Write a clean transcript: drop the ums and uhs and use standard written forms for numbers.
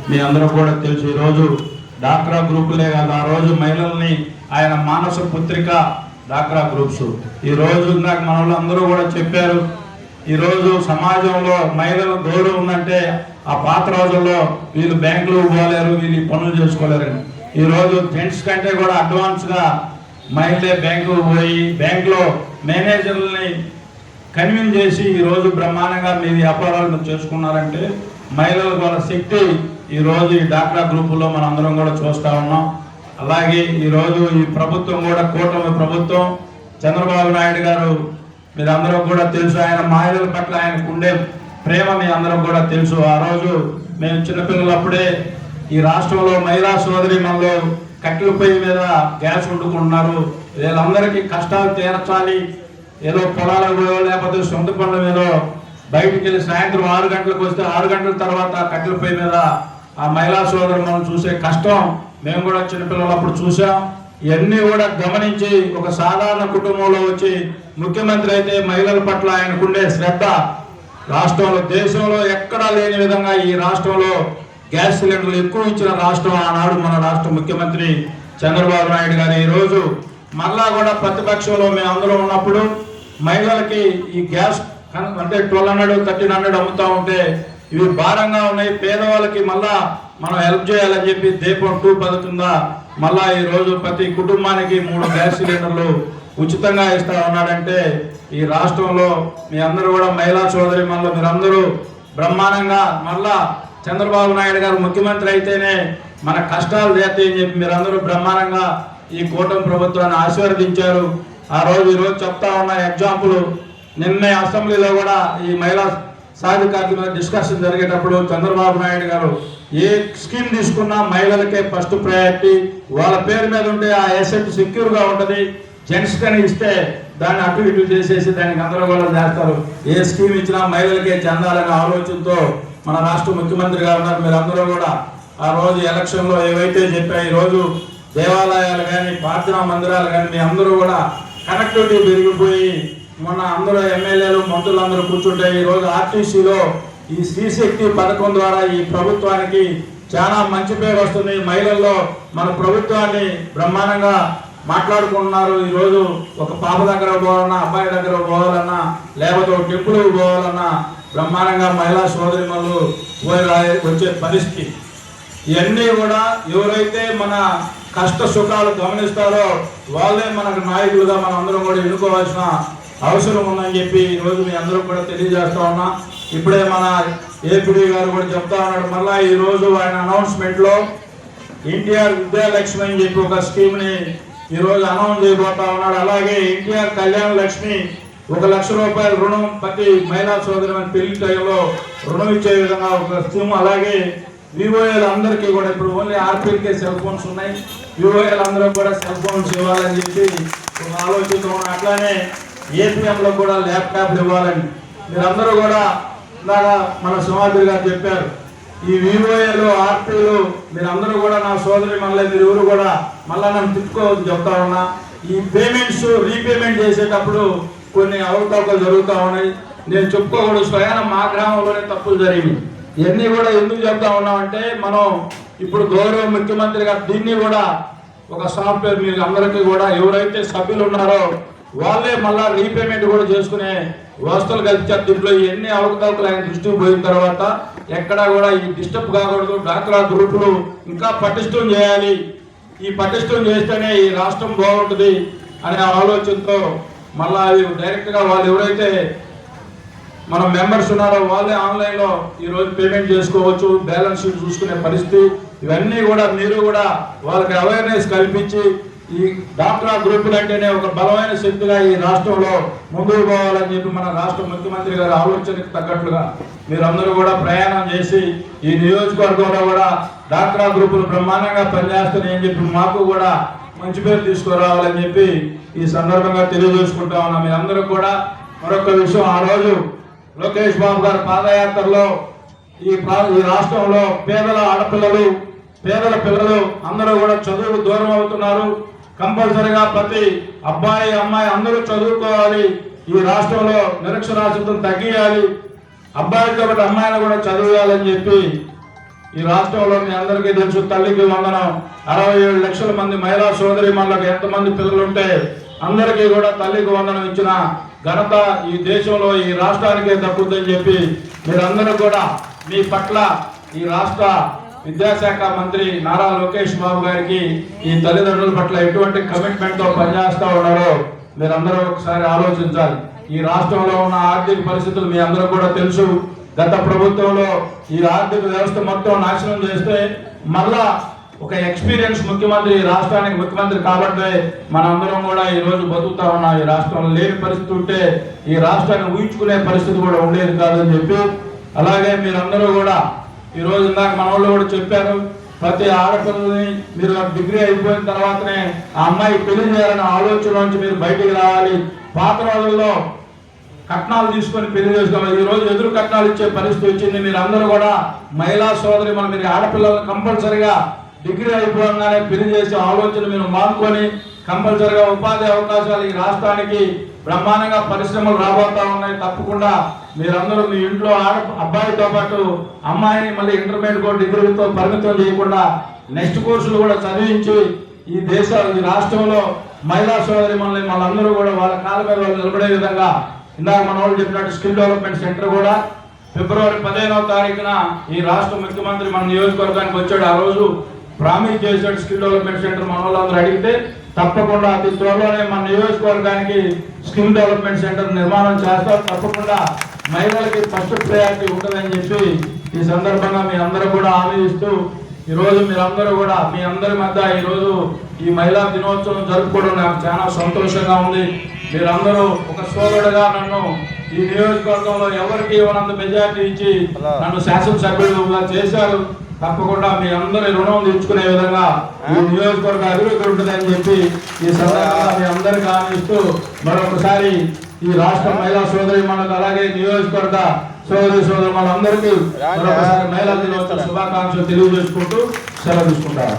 మీ అందరూ కూడా తెలుసు. ఈరోజు డాక్రా గ్రూపులే కాదు, ఆ రోజు మహిళల్ని ఆయన మానస పుత్రిక డాక్రా గ్రూప్స్. ఈరోజు నాకు మన వాళ్ళు అందరూ కూడా చెప్పారు, ఈరోజు సమాజంలో మహిళల గౌరవం ఉందంటే ఆ పాత రోజుల్లో వీళ్ళు బ్యాంకులు పోలేరు, వీళ్ళు పనులు చేసుకోలేరని. ఈరోజు జెంట్స్ కంటే కూడా అడ్వాన్స్గా మహిళలే బ్యాంకులు పోయి బ్యాంకులో మేనేజర్లని కన్విన్స్ చేసి ఈరోజు బ్రహ్మాండంగా మీ వ్యాపారాలను చేసుకున్నారంటే మహిళల వాళ్ళ శక్తి ఈరోజు ఈ డాక్రా గ్రూపుల్లో మనం అందరం కూడా చూస్తూ ఉన్నాం. అలాగే ఈరోజు ఈ ప్రభుత్వం కూడా కూటమి ప్రభుత్వం, చంద్రబాబు నాయుడు గారు మీరందరూ కూడా తెలుసు, ఆయన మహిళల పట్ల ఆయనకు ఉండే ప్రేమ మీ అందరం కూడా తెలుసు. ఆ రోజు మేము చిన్నపిల్లలప్పుడే ఈ రాష్ట్రంలో మహిళా సోదరి మనలో కట్టెల పొయ్యి మీద గ్యాస్ వండుకుంటున్నారు, వీళ్ళందరికీ కష్టాలు తీర్చాలి, ఏదో పొలాలకు పోయో లేకపోతే సొంత పనుల మీద బయటికి వెళ్ళి సాయంత్రం 6 గంటలకు వస్తే 6 గంటల తర్వాత కట్టెల పొయ్యి మీద ఆ మహిళా సోదరు మనం చూసే కష్టం మేము కూడా చిన్నపిల్లలప్పుడు చూసాం. ఇవన్నీ కూడా గమనించి ఒక సాధారణ కుటుంబంలో వచ్చి ముఖ్యమంత్రి అయితే మహిళల పట్ల ఆయనకుండే శ్రద్ధ రాష్ట్రంలో దేశంలో ఎక్కడా లేని విధంగా ఈ రాష్ట్రంలో గ్యాస్ సిలిండర్లు ఎక్కువ ఇచ్చిన రాష్ట్రం ఆనాడు మన రాష్ట్ర ముఖ్యమంత్రి చంద్రబాబు నాయుడు గారు. ఈరోజు మళ్ళా కూడా ప్రతిపక్షంలో మేము అందరూ ఉన్నప్పుడు మహిళలకి ఈ గ్యాస్ అంటే 1200 1300 అమ్ముతా ఉంటే ఇవి భారంగా ఉన్నాయి, పేదవాళ్ళకి మళ్ళా మనం హెల్ప్ చేయాలని చెప్పి దీపం 2 పథకం మళ్ళా ఈరోజు ప్రతి కుటుంబానికి 3 గ్యాస్ సిలిండర్లు ఉచితంగా ఇస్తా ఉన్నాడంటే ఈ రాష్ట్రంలో మీ అందరూ కూడా మహిళా సోదరి మనలో మీరందరూ బ్రహ్మాండంగా మళ్ళా చంద్రబాబు నాయుడు గారు ముఖ్యమంత్రి అయితేనే మన కష్టాలు తీరుతాయని చెప్పి మీరందరూ బ్రహ్మాండంగా ఈ కూటమి ప్రభుత్వాన్ని ఆశీర్వదించారు. ఆ రోజు ఈరోజు చెప్తా ఉన్న ఎగ్జాంపుల్, నిన్న అసెంబ్లీలో కూడా ఈ మహిళా సాధికారిత మీద డిస్కషన్ జరిగేటప్పుడు చంద్రబాబు నాయుడు గారు ఏ స్కీమ్ తీసుకున్నా మహిళలకే ఫస్ట్ ప్రయారిటీ, వాళ్ళ పేరు మీద ఉంటే ఆ అసెట్ సెక్యూర్గా ఉంటుంది, జెంట్స్ కానీ ఇస్తే దాన్ని అటు ఇటు చేసేసి దానికి గందరగోళం చేస్తారు, ఏ స్కీమ్ ఇచ్చినా మహిళలకే చెందాలనే ఆలోచనతో మన రాష్ట్ర ముఖ్యమంత్రి గారు ఉన్నారు. మీరందరూ కూడా ఆ రోజు ఎలక్షన్లో ఏవైతే చెప్పా ఈరోజు దేవాలయాలు కానీ ప్రార్థనా మందిరాలు కానీ మీ అందరూ కూడా కనెక్టివిటీ పెరిగిపోయి మొన్న అందరూ ఎమ్మెల్యేలు మంత్రులు అందరూ కూర్చుంటే ఈరోజు ఆర్టీసీలో ఈ శ్రీశక్తి పథకం ద్వారా ఈ ప్రభుత్వానికి చాలా మంచి పేరు వస్తుంది. మహిళల్లో మన ప్రభుత్వాన్ని బ్రహ్మాండంగా మాట్లాడుకుంటున్నారు. ఈరోజు ఒక పాప దగ్గర పోవాలన్నా, అబ్బాయి దగ్గర పోవాలన్నా, లేకపోతే ఒక టెంపుల్ పోవాలన్నా బ్రహ్మాండంగా మహిళా సోదరిమణులు వచ్చే పరిస్థితి. ఇవన్నీ కూడా ఎవరైతే మన కష్ట సుఖాలు గమనిస్తారో వాళ్ళే మనకు నాయకులుగా మనం అందరం కూడా ఎన్నుకోవాల్సిన అవసరం ఉందని చెప్పి ఈరోజు మీ అందరూ కూడా తెలియజేస్తా ఉన్నా. ఇప్పుడే మన ఏపీ గారు కూడా చెప్తా ఉన్నాడు, మళ్ళీ ఈరోజు ఆయన అనౌన్స్మెంట్లో ఎన్టీఆర్ విద్యాలక్ష్మి అని చెప్పి ఒక స్కీమ్ని ఈరోజు అనౌన్స్ చేయబోతా ఉన్నాడు. అలాగే ఎన్టీఆర్ కళ్యాణ లక్ష్మి 1 లక్ష రూపాయల రుణం ప్రతి మహిళా సోదరి పెళ్లి టైంలో రుణం ఇచ్చే విధంగా ఒక స్కీమ్. అలాగే వివోఏలు అందరికీ కూడా ఇప్పుడు ఓన్లీ ఆర్పీలకే సెల్ ఫోన్స్ ఉన్నాయి, వివోఏలు అందరూ కూడా సెల్ ఫోన్స్ ఇవ్వాలని చెప్పి ఒక ఆలోచనతో ఉన్నాం. అట్లానే ఏపీఎంలో కూడా ల్యాప్టాప్లు ఇవ్వాలని మీరందరూ కూడా ఇలాగా మన సింహాద్రి గారు చెప్పారు. ఈ వివోఏలు ఆర్పీలు మీరందరూ కూడా నా సోదరి మళ్ళీ మీరు ఎవరు కూడా మళ్ళా నన్ను తిప్పుకోవద్దు చెప్తా ఉన్నా. ఈ పేమెంట్స్ రీపేమెంట్ చేసేటప్పుడు కొన్ని అవకతవకలు జరుగుతూ ఉన్నాయి. నేను చెప్పుకోకూడదు, స్వయాన మా గ్రామంలోనే తప్పులు జరిగింది. ఇవన్నీ కూడా ఎందుకు చెప్తా ఉన్నామంటే మనం ఇప్పుడు గౌరవ ముఖ్యమంత్రి గారు దీన్ని కూడా ఒక సాఫ్ట్వేర్ మీరు అందరికీ కూడా ఎవరైతే సభ్యులు ఉన్నారో వాళ్ళే మళ్ళా రీపేమెంట్ కూడా చేసుకునే వ్యవస్థలు కల్పించారు. దీంట్లో ఎన్ని అవకతవకలు ఆయన దృష్టికి పోయిన తర్వాత ఎక్కడా కూడా ఈ డిస్టర్బ్ కాకూడదు, డాక్రా గ్రూపులు ఇంకా పటిష్టం చేయాలి, ఈ పటిష్టం చేస్తేనే ఈ రాష్ట్రం బాగుంటుంది అనే ఆలోచనతో మళ్ళా డైరెక్ట్గా వాళ్ళు ఎవరైతే మన మెంబర్స్ ఉన్నారో వాళ్ళే ఆన్లైన్లో ఈరోజు పేమెంట్ చేసుకోవచ్చు, బ్యాలెన్స్ షీట్ చూసుకునే పరిస్థితి. ఇవన్నీ కూడా మీరు కూడా వాళ్ళకి అవేర్నెస్ కల్పించి ఈ డాక్రా గ్రూపులు అంటేనే ఒక బలమైన శక్తిగా ఈ రాష్ట్రంలో ముందుకు పోవాలని చెప్పి మన రాష్ట్ర ముఖ్యమంత్రి గారి ఆలోచనకు తగ్గట్లుగా మీరందరూ కూడా ప్రయాణం చేసి ఈ నియోజకవర్గంలో కూడా డాక్రా గ్రూపులు బ్రహ్మాండంగా పనిచేస్తున్నాయని చెప్పి మాకు కూడా మంచి పేరు తీసుకురావాలని చెప్పి ఈ సందర్భంగా తెలియజేసుకుంటా ఉన్నాం. మీ అందరూ కూడా మరొక విషయం, ఆ రోజు లోకేష్ బాబు గారి పాదయాత్రలో ఈ రాష్ట్రంలో పేదల ఆడపిల్లలు పేదల పిల్లలు అందరూ కూడా చదువుకు దూరం అవుతున్నారు. కంపల్సరిగా ప్రతి అబ్బాయి అమ్మాయి అందరూ చదువుకోవాలి, ఈ రాష్ట్రంలో నిరక్షరాస్యతను తగ్గియాలి, అబ్బాయిలతో పాటు అమ్మాయిలు కూడా చదివేయాలని చెప్పి ఈ రాష్ట్రంలో మీ అందరికీ తెలుసు, తల్లికి వందనం 67 లక్షల మంది మహిళా సోదరిమణులకు ఎంతమంది పిల్లలుంటే అందరికీ కూడా తల్లికి వందనం ఇచ్చిన ఘనత ఈ దేశంలో ఈ రాష్ట్రానికే దక్కుతుందని చెప్పి మీరందరూ కూడా మీ పట్ల ఈ రాష్ట్ర విద్యాశాఖ మంత్రి నారా లోకేష్ బాబు గారికి ఈ తల్లిదండ్రుల పట్ల ఎటువంటి కమిట్మెంట్ తో పనిచేస్తా ఉన్నారో మీరందరూ ఒకసారి ఆలోచించాలి. ఈ రాష్ట్రంలో ఉన్న ఆర్థిక పరిస్థితులు మీ అందరూ కూడా తెలుసు. గత ప్రభుత్వంలో ఈ ఆర్థిక వ్యవస్థ మొత్తం నాశనం చేస్తే మళ్ళా ఒక ఎక్స్పీరియన్స్ ముఖ్యమంత్రి రాష్ట్రానికి ముఖ్యమంత్రి కాబట్టి మనందరం కూడా ఈ రోజు బతుకుతా ఉన్నాం. ఈ రాష్ట్రంలో లేని పరిస్థితి ఉంటే ఈ రాష్ట్రాన్ని ఊహించుకునే పరిస్థితి కూడా ఉండేది కాదని చెప్పి, అలాగే మీరందరూ కూడా ఈ రోజు ఇందాక మన వాళ్ళు కూడా చెప్పారు, ప్రతి ఆడపిల్లని మీరు డిగ్రీ అయిపోయిన తర్వాతనే ఆ అమ్మాయి పెళ్లి చేయాలనే ఆలోచన నుంచి మీరు బయటికి రావాలి. పాత రోజుల్లో కట్నాలు తీసుకొని పెళ్లి చేసుకోవాలి. ఈ రోజు ఎదురు కట్నాలు ఇచ్చే పరిస్థితి వచ్చింది. మీరు అందరూ కూడా మహిళా సోదరి మీరు ఆడపిల్లలను కంపల్సరిగా డిగ్రీ అయిపోగానే పెళ్లి చేసే ఆలోచన మీరు మానుకొని కంపల్సరిగా ఉపాధి అవకాశాలు ఈ రాష్ట్రానికి బ్రహ్మాండంగా పరిశ్రమలు రాబోతా ఉన్నాయి. తప్పకుండా మీరందరూ మీ ఇంట్లో అబ్బాయితో పాటు అమ్మాయిని మళ్ళీ ఇంటర్మీడియట్ డిగ్రీలతో పరిమితం చేయకుండా నెక్స్ట్ కోర్సులు కూడా చదివించి ఈ రాష్ట్రంలో మహిళా సోదరి మనందరూ కూడా వాళ్ళ కాళ్ళ మీద వాళ్ళు నిలబడే విధంగా ఇందాక మన వాళ్ళు చెప్పినట్టు స్కిల్ డెవలప్మెంట్ సెంటర్ కూడా ఫిబ్రవరి 15వ తారీఖున ఈ రాష్ట్ర ముఖ్యమంత్రి మన నియోజకవర్గానికి వచ్చాడు. ఆ రోజు ప్రామిస్ చేశాడు స్కిల్ డెవలప్మెంట్ సెంటర్. మన వాళ్ళందరూ అడిగితే తప్పకుండా అతి త్వరలోనే మన నియోజకవర్గానికి స్కిల్ డెవలప్మెంట్ సెంటర్ నిర్మాణం చేస్తారు. తప్పకుండా మహిళలకి ఫస్ట్ ప్రయారిటీ ఉంటుందని చెప్పి ఈ సందర్భంగా మీ అందరూ కూడా హామీ ఇస్తూ ఈ రోజు మీరందరూ కూడా మీ అందరి మధ్య ఈ రోజు ఈ మహిళా దినోత్సవం జరుపుకోవడం నాకు చాలా సంతోషంగా ఉంది. మీరందరూ ఒక సోదరుడుగా నన్ను ఈ నియోజకవర్గంలో ఎవరికి ఇవ్వనంత మెజార్టీ ఇచ్చి నన్ను శాసనసభ్యులుగా చేశారు. తప్పకుండా మీ అందరి రుణం తీర్చుకునే విధంగా ఈ నియోజకవర్గ అభివృద్ధి ఉంటుందని చెప్పి ఈ సందర్భంగా మీ అందరికీ హామీస్తూ మరొకసారి ఈ రాష్ట్ర మహిళా సోదరి మనకు అలాగే నియోజకవర్గ సోదరి మనందరికీ మరొకసారి మహిళా దినోత్సవ శుభాకాంక్షలు తెలియజేసుకుంటూ సెలవు తీసుకుంటారు.